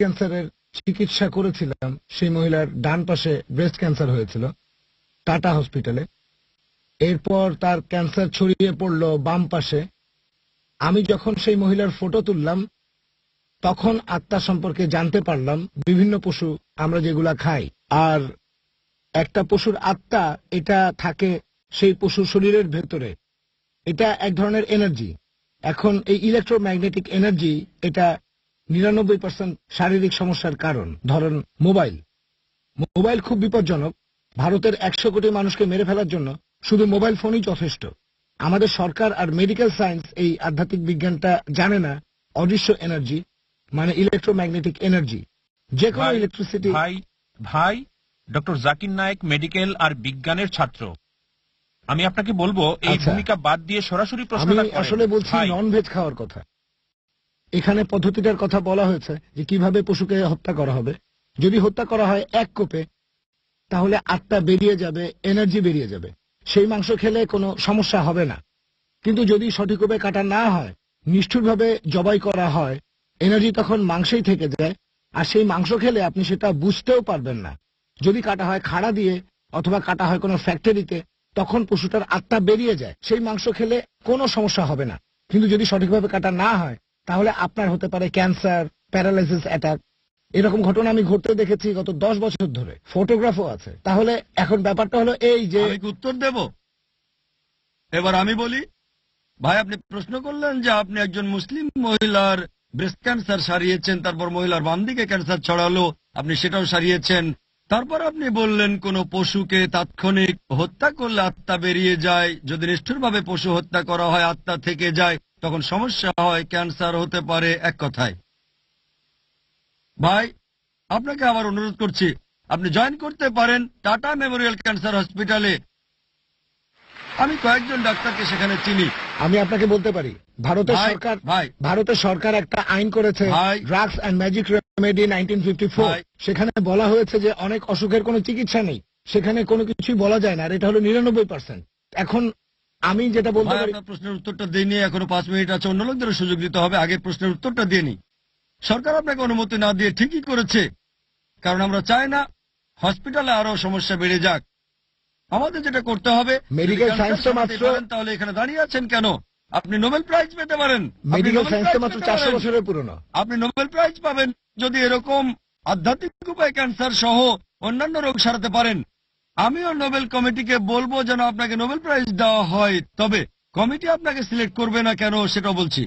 ক্যান্সারের চিকিৎসা করেছিলাম। সেই মহিলার ডান পাশে ব্রেস্ট ক্যান্সার হয়েছিল টাটা হসপিটালে। এরপর তার ক্যান্সার ছড়িয়ে পড়ল বাম পাশে। আমি যখন সেই মহিলার ফটো তুললাম তখন আত্মা সম্পর্কে জানতে পারলাম। বিভিন্ন পশু আমরা যেগুলা খাই, আর একটা পশুর আত্মা, এটা থাকে সেই পশুর শরীরের ভেতরে। এটা এক ধরনের এনার্জি। এখন এই ইলেকট্রোম্যাগনেটিক এনার্জি, এটা 99% শারীরিক সমস্যার কারণ। ধরেন মোবাইল খুব বিপজ্জনক। ভারতের 100 কোটি মানুষকে মেরে ফেলার জন্য শুধু মোবাইল ফোনই যথেষ্ট। আমাদের সরকার আর মেডিকেল সায়েন্স এই আধ্যাত্মিক বিজ্ঞানটা জানে না। অদৃশ্য এনার্জি মানে ইলেকট্রোম্যাগনেটিক এনার্জি, যে কোনো ইলেকট্রিসিটি। ভাই ডক্টর জাকির নায়েক মেডিকেল আর বিজ্ঞানের ছাত্র। আমি আপনাকে বলবো এই ভূমিকা বাদ দিয়ে সরাসরি প্রশ্নটা করেন। আমি আসলে বলছি নন ভেজ খাওয়ার কথা। এখানে পদ্ধতিটার কথা বলা হয়েছে যে কিভাবে পশুকে হত্যা করা হবে। যদি হত্যা করা হয় এক কোপে, তাহলে আত্মা বেরিয়ে যাবে, এনার্জি বেরিয়ে যাবে। সেই মাংস খেলে কোনো সমস্যা হবে না। কিন্তু যদি সঠিকভাবে কাটা না হয়, নিষ্ঠুরভাবে জবাই করা হয়, এনার্জি তখন মাংসেই থেকে যায়। আর সেই মাংস খেলে আপনি সেটা বুঝতেও পারবেন না। যদি কাটা হয় খাড়া দিয়ে অথবা কাটা হয় কোনো ফ্যাক্টরিতে, তখন পশুটার আত্মা বেরিয়ে যায়। সেই মাংস খেলে কোনো সমস্যা হবে না। কিন্তু যদি সঠিকভাবে কাটা না হয়, তাহলে আপনার হতে পারে ক্যান্সার, প্যারালাইসিস, অ্যাটাক। এরকম ঘটনা আমি ঘটতে দেখেছি গত 10 বছর ধরে। ফটোগ্রাফও আছে। তাহলে এখন ব্যাপারটা হলো এই যে, আমি উত্তর দেব। এবার আমি বলি, ভাই আপনি প্রশ্ন করলেন যে আপনি একজন মুসলিম মহিলার ব্রেস্ট ক্যান্সার সারিয়েছেন, তারপর মহিলার বাম দিকে ক্যান্সার ছড়ালো, আপনি সেটাও সারিয়েছেন। তারপর আপনি বললেন কোন পশুকে তাৎক্ষণিক হত্যা করলে আত্মা বেরিয়ে যায়। যদি নিষ্ঠুরভাবে পশু হত্যা করা হয়, আত্মা থেকে যায়, তখন সমস্যা হয়, ক্যান্সার হতে পারে। এক কথায় ভাই আপনাকে আবার অনুরোধ করছি, আপনি জয়েন করতে পারেন টাটা মেমোরিয়াল ক্যান্সার হসপিটালে। আমি কয়েকজন ডাক্তারকে সেখানে চিনি। আমি আপনাকে বলতে পারি, ভারতের সরকার একটা আইন করেছে, ড্রাগস অ্যান্ড ম্যাজিক রেমেডি 1954। সেখানে বলা হয়েছে যে অনেক অসুখের কোনো চিকিৎসা নেই, সেখানে কোনো কিছুই বলা যায় না। আর এটা হলো 99%। এখন আমি যেটা বলতে পারি, আপনার প্রশ্নের উত্তরটা দিইনি, এখনো 5 মিনিট আছে, অন্য লোকদের সুযোগ দিতে হবে। আগে প্রশ্নের উত্তরটা দিইনি। সরকার আপনাকে অনুমতি না দিয়ে ঠিকই করেছে, কারণ আমরা চাই না হসপিটালে আরো সমস্যা বেড়ে যাক। আমাদের যেটা করতে হবে, মেডিকেল সায়েন্স তো মাত্র, তাহলে এখানে দাঁড়িয়ে আছেন কেন? আপনি নোবেল প্রাইজ পেতে পারেন। মেডিকেল সায়েন্স তো মাত্র 400 বছরের পুরনো। আপনি নোবেল প্রাইজ পাবেন যদি এরকম আধ্যাত্মিক উপায় ক্যান্সার সহ অন্যান্য রোগ সারাতে পারেন। আমিও নোবেল কমিটিকে বলবো যেন আপনাকে নোবেল প্রাইজ দেওয়া হয়। তবে কমিটি আপনাকে সিলেক্ট করবে না কেন সেটা বলছি।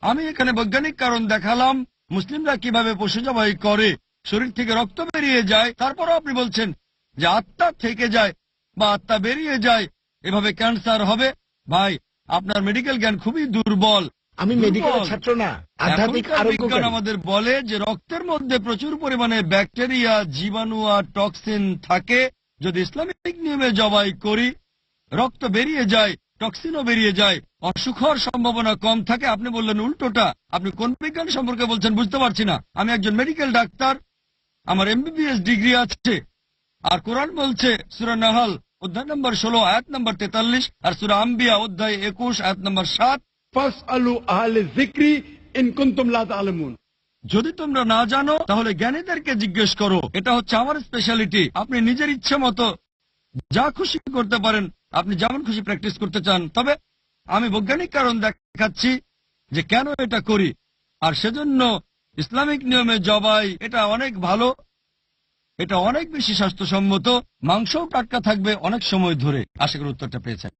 আমি এখানে বৈজ্ঞানিক কারণ দেখালাম, মুসলিমরা কিভাবে পশু জবাই করে, শরীর থেকে রক্ত বেরিয়ে যায়, তারপরও আপনি বলছেন যে আত্মা থেকে যায় বা আত্মা বেরিয়ে যায়, এভাবে ক্যান্সার হবে। ভাই আপনার মেডিকেল জ্ঞান খুবই দুর্বল। আমি মেডিকেলের ছাত্র না, আধ্যাত্মিক বিজ্ঞান আমাদের বলে যে রক্তের মধ্যে প্রচুর পরিমাণে ব্যাকটেরিয়া, জীবাণু আর টক্সিন থাকে। যদি ইসলামিক নিয়মে জবাই করি, রক্ত বেরিয়ে যায়, টক্সিনও বেরিয়ে যায়, অসুখ হওয়ার সম্ভাবনা কম থাকে। আপনি বললেন উল্টোটা। আপনি কোন বিজ্ঞান সম্পর্কে বলছেন বুঝতে পারছি না। আমি একজন মেডিকেল ডাক্তার, আমার MBBS ডিগ্রি আছে। আর কোরআন বলছে সূরা নাহল অধ্যায় নম্বর 16 আয়াত নম্বর 43 আর সূরা আম্বিয়া অধ্যায় 21 আয়াত নম্বর 7, ফাসআলু আহলে যিকরি ইন কুনতুম লা তা'লামুন। যদি তোমরা না জানো তাহলে জ্ঞানীদেরকে জিজ্ঞেস করো। এটা হচ্ছে আমার স্পেশালিটি। আপনি নিজের ইচ্ছে মতো যা খুশি করতে পারেন, আপনি যেমন খুশি প্র্যাকটিস করতে চান। তবে আমি বৈজ্ঞানিক কারণ দেখাচ্ছি যে কেন এটা করি। আর সেজন্য ইসলামিক নিয়মে জবাই এটা অনেক ভালো, এটা অনেক বেশি স্বাস্থ্যসম্মত, মাংসও টাটকা থাকবে অনেক সময় ধরে। আশা করি উত্তরটা পেয়েছেন।